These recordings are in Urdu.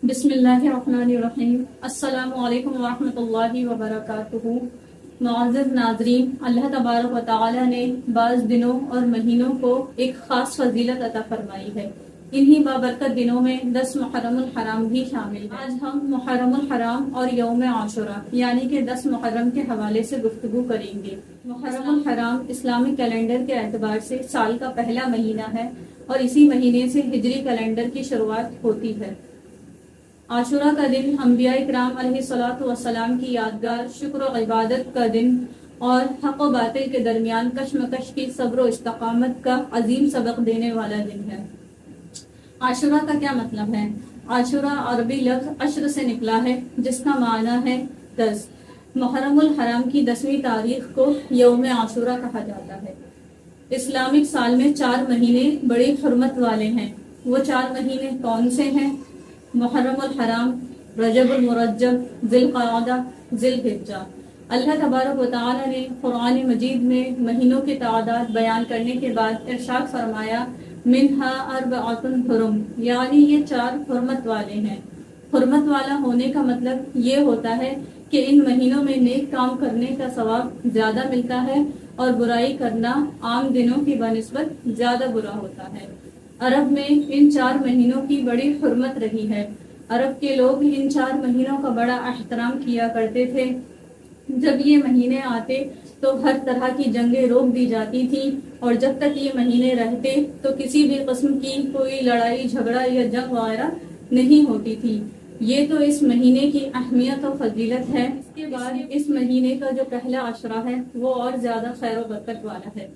بسم اللہ الرحمن الرحیم۔ السلام علیکم ورحمۃ اللہ وبرکاتہ۔ معزز ناظرین، اللہ تبارک و تعالی نے بعض دنوں اور مہینوں کو ایک خاص فضیلت عطا فرمائی ہے۔ انہی بابرکت دنوں میں 10 محرم الحرام بھی شامل ہے۔ آج ہم محرم الحرام اور یوم عاشورہ یعنی کہ 10 محرم کے حوالے سے گفتگو کریں گے۔ محرم الحرام اسلامی کیلنڈر کے اعتبار سے سال کا پہلا مہینہ ہے اور اسی مہینے سے ہجری کیلنڈر کی شروعات ہوتی ہے۔ عاشورہ کا دن انبیاء کرام علیہ الصلوۃ والسلام کی یادگار، شکر و عبادت کا دن اور حق و باطل کے درمیان کشمکش کی صبر و استقامت کا عظیم سبق دینے والا دن ہے۔ عاشورہ کا کیا مطلب ہے؟ عاشورہ عربی لفظ عشر سے نکلا ہے جس کا معنی ہے 10۔ محرم الحرام کی 10ویں تاریخ کو یوم عاشورہ کہا جاتا ہے۔ اسلامک سال میں 4 مہینے بڑی حرمت والے ہیں۔ وہ 4 مہینے کون سے ہیں؟ محرم الحرام، رجب المرجب، ذی القعدہ، ذی الحجہ۔ اللہ تبارک و تعالی نے قرآن مجید میں مہینوں کی تعداد بیان کرنے کے بعد ارشاد فرمایا منہا اربعۃ حرم، یعنی یہ 4 حرمت والے ہیں۔ حرمت والا ہونے کا مطلب یہ ہوتا ہے کہ ان مہینوں میں نیک کام کرنے کا ثواب زیادہ ملتا ہے اور برائی کرنا عام دنوں کی بنسبت زیادہ برا ہوتا ہے۔ عرب میں ان 4 مہینوں کی بڑی حرمت رہی ہے۔ عرب کے لوگ ان 4 مہینوں کا بڑا احترام کیا کرتے تھے۔ جب یہ مہینے آتے تو ہر طرح کی جنگیں روک دی جاتی تھیں اور جب تک یہ مہینے رہتے تو کسی بھی قسم کی کوئی لڑائی جھگڑا یا جنگ وغیرہ نہیں ہوتی تھی۔ یہ تو اس مہینے کی اہمیت و فضیلت ہے۔ اس کے بعد اس مہینے کا جو پہلا عشرہ ہے وہ اور زیادہ خیر و برکت والا ہے۔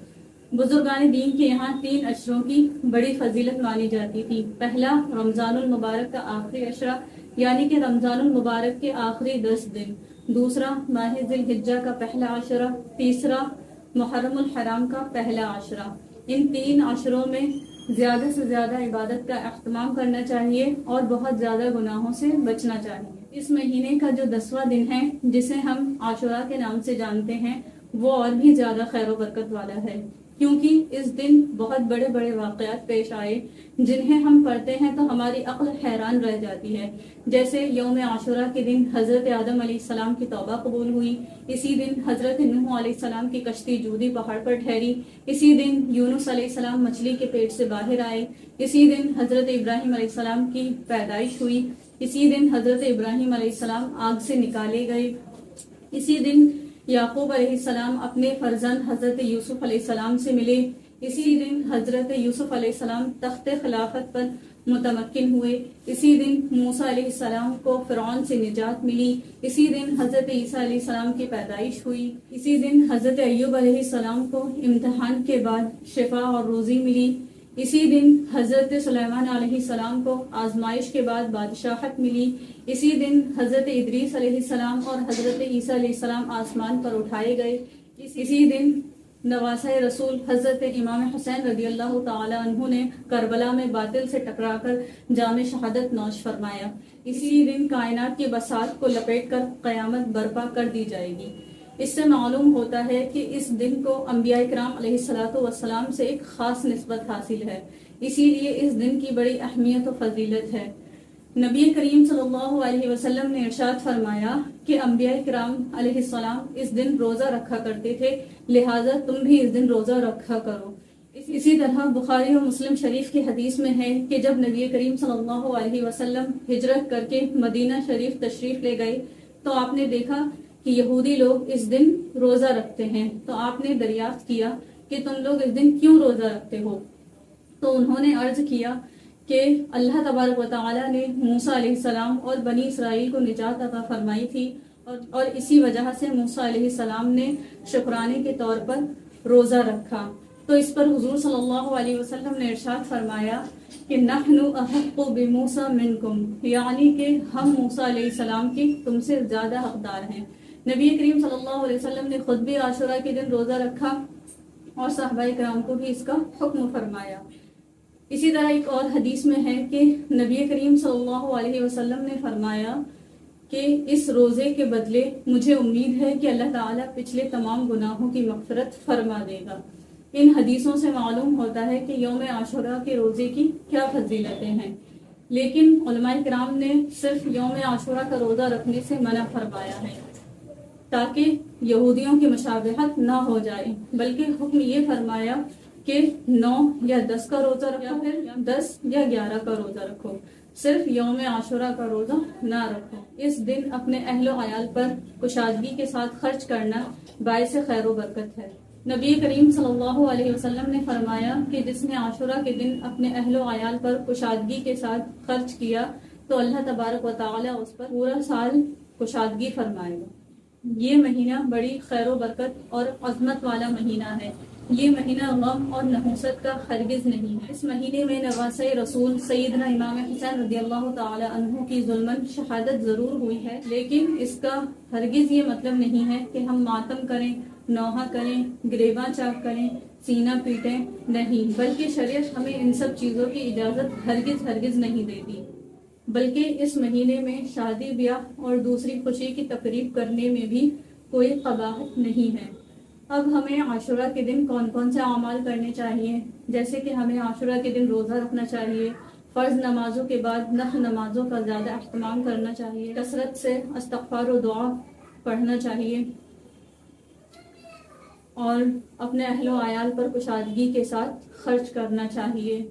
بزرگان دین کے یہاں 3 عشروں کی بڑی فضیلت مانی جاتی تھی۔ پہلا رمضان المبارک کا آخری عشرہ یعنی کہ رمضان المبارک کے آخری 10 دن، دوسرا ماہ ذی الحجہ کا پہلا عشرہ، تیسرا محرم الحرام کا پہلا عشرہ۔ ان 3 عشروں میں زیادہ سے زیادہ عبادت کا اہتمام کرنا چاہیے اور بہت زیادہ گناہوں سے بچنا چاہیے۔ اس مہینے کا جو 10واں دن ہے جسے ہم عاشورہ کے نام سے جانتے ہیں وہ اور بھی زیادہ خیر و برکت والا ہے، کیونکہ اس دن بہت بڑے بڑے واقعات پیش آئے جنہیں ہم پڑھتے ہیں تو ہماری عقل حیران رہ جاتی ہے۔ جیسے یوم عاشورہ کے دن حضرت آدم علیہ السلام کی توبہ قبول ہوئی، اسی دن حضرت نوح علیہ السلام کی کشتی جودی پہاڑ پر ٹھہری، اسی دن یونس علیہ السلام مچھلی کے پیٹ سے باہر آئے، اسی دن حضرت ابراہیم علیہ السلام کی پیدائش ہوئی، اسی دن حضرت ابراہیم علیہ السلام آگ سے نکالے گئے، اسی دن یعقوب علیہ السلام اپنے فرزند حضرت یوسف علیہ السلام سے ملے، اسی دن حضرت یوسف علیہ السلام تخت خلافت پر متمکن ہوئے، اسی دن موسیٰ علیہ السلام کو فرعون سے نجات ملی، اسی دن حضرت عیسیٰ علیہ السلام کی پیدائش ہوئی، اسی دن حضرت ایوب علیہ السلام کو امتحان کے بعد شفا اور روزی ملی، اسی دن حضرت سلیمان علیہ السلام کو آزمائش کے بعد بادشاہت ملی، اسی دن حضرت ادریس علیہ السلام اور حضرت عیسیٰ علیہ السلام آسمان پر اٹھائے گئے، اسی دن نواسۂ رسول حضرت امام حسین رضی اللہ تعالی عنہ نے کربلا میں باطل سے ٹکرا کر جام شہادت نوش فرمایا، اسی دن کائنات کی بساط کو لپیٹ کر قیامت برپا کر دی جائے گی۔ اس سے معلوم ہوتا ہے کہ اس دن کو انبیاء کرام علیہ الصلوۃ والسلام سے ایک خاص نسبت حاصل ہے، اسی لیے اس دن کی بڑی اہمیت و فضیلت ہے۔ نبی کریم صلی اللہ علیہ وسلم نے ارشاد فرمایا کہ انبیاء کرام علیہ السلام اس دن روزہ رکھا کرتے تھے، لہٰذا تم بھی اس دن روزہ رکھا کرو۔ اسی طرح بخاری و مسلم شریف کی حدیث میں ہے کہ جب نبی کریم صلی اللہ علیہ وسلم ہجرت کر کے مدینہ شریف تشریف لے گئے تو آپ نے دیکھا کہ یہودی لوگ اس دن روزہ رکھتے ہیں، تو آپ نے دریافت کیا کہ تم لوگ اس دن کیوں روزہ رکھتے ہو؟ تو انہوں نے عرض کیا کہ اللہ تبارک و تعالی نے موسیٰ علیہ السلام اور بنی اسرائیل کو نجات عطا فرمائی تھی اور اسی وجہ سے موسیٰ علیہ السلام نے شکرانے کے طور پر روزہ رکھا۔ تو اس پر حضور صلی اللہ علیہ وسلم نے ارشاد فرمایا کہ نحن احق بموسیٰ منکم، یعنی کہ ہم موسیٰ علیہ السلام کی تم سے زیادہ حقدار ہیں۔ نبی کریم صلی اللہ علیہ وسلم نے خود بھی عاشورہ کے دن روزہ رکھا اور صحابہ کرام کو بھی اس کا حکم فرمایا۔ اسی طرح ایک اور حدیث میں ہے کہ نبی کریم صلی اللہ علیہ وسلم نے فرمایا کہ اس روزے کے بدلے مجھے امید ہے کہ اللہ تعالیٰ پچھلے تمام گناہوں کی مغفرت فرما دے گا۔ ان حدیثوں سے معلوم ہوتا ہے کہ یوم عاشورہ کے روزے کی کیا فضیلتیں ہیں۔ لیکن علماء کرام نے صرف یوم عاشورہ کا روزہ رکھنے سے منع فرمایا ہے تاکہ یہودیوں کی مشابہت نہ ہو جائے، بلکہ حکم یہ فرمایا کہ 9 یا 10 کا روزہ رکھو، یا پھر 10 یا 11 کا روزہ رکھو، صرف یوم عاشورہ کا روزہ نہ رکھو۔ اس دن اپنے اہل و عیال پر کشادگی کے ساتھ خرچ کرنا باعث خیر و برکت ہے۔ نبی کریم صلی اللہ علیہ وسلم نے فرمایا کہ جس نے عاشورہ کے دن اپنے اہل و عیال پر کشادگی کے ساتھ خرچ کیا تو اللہ تبارک و تعالی اس پر پورا سال کشادگی فرمائے گا۔ یہ مہینہ بڑی خیر و برکت اور عظمت والا مہینہ ہے۔ یہ مہینہ غم اور نحوست کا ہرگز نہیں ہے۔ اس مہینے میں نواسۂ رسول سیدنا امام حسین رضی اللہ تعالی عنہ کی ظلماً شہادت ضرور ہوئی ہے، لیکن اس کا ہرگز یہ مطلب نہیں ہے کہ ہم ماتم کریں، نوحہ کریں، گریباں چاک کریں، سینہ پیٹیں، نہیں، بلکہ شریعت ہمیں ان سب چیزوں کی اجازت ہرگز نہیں دیتی، بلکہ اس مہینے میں شادی بیاہ اور دوسری خوشی کی تقریب کرنے میں بھی کوئی قباحت نہیں ہے۔ اب ہمیں عاشورہ کے دن کون کون سے اعمال کرنے چاہیے، جیسے کہ ہمیں عاشورہ کے دن روزہ رکھنا چاہیے، فرض نمازوں کے بعد نفل نمازوں کا زیادہ اہتمام کرنا چاہیے، کثرت سے استغفار و دعا پڑھنا چاہیے، اور اپنے اہل و عیال پر کشادگی کے ساتھ خرچ کرنا چاہیے۔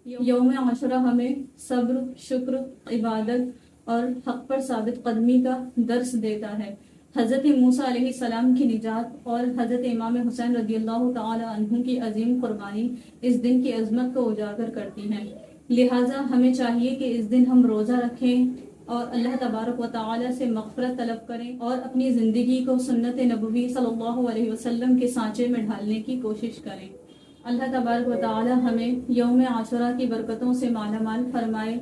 یوم عاشورہ ہمیں صبر، شکر، عبادت اور حق پر ثابت قدمی کا درس دیتا ہے۔ حضرت موسیٰ علیہ السلام کی نجات اور حضرت امام حسین رضی اللہ تعالی عنہ کی عظیم قربانی اس دن کی عظمت کو اجاگر کرتی ہیں، لہٰذا ہمیں چاہیے کہ اس دن ہم روزہ رکھیں اور اللہ تبارک و تعالی سے مغفرت طلب کریں اور اپنی زندگی کو سنت نبوی صلی اللہ علیہ وسلم کے سانچے میں ڈھالنے کی کوشش کریں۔ اللہ تبارک و تعالی ہمیں یوم عاشورہ کی برکتوں سے مالا مال فرمائے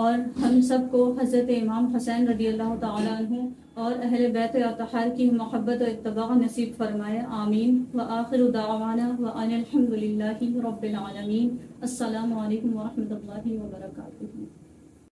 اور ہم سب کو حضرت امام حسین رضی اللہ تعالی عنہ اور اہل بیت اطہار کی محبت و اتباع نصیب فرمائے، آمین۔ وآخر دعوانا وان الحمد للہ رب العالمین۔ السلام علیکم ورحمۃ اللہ وبرکاتہ۔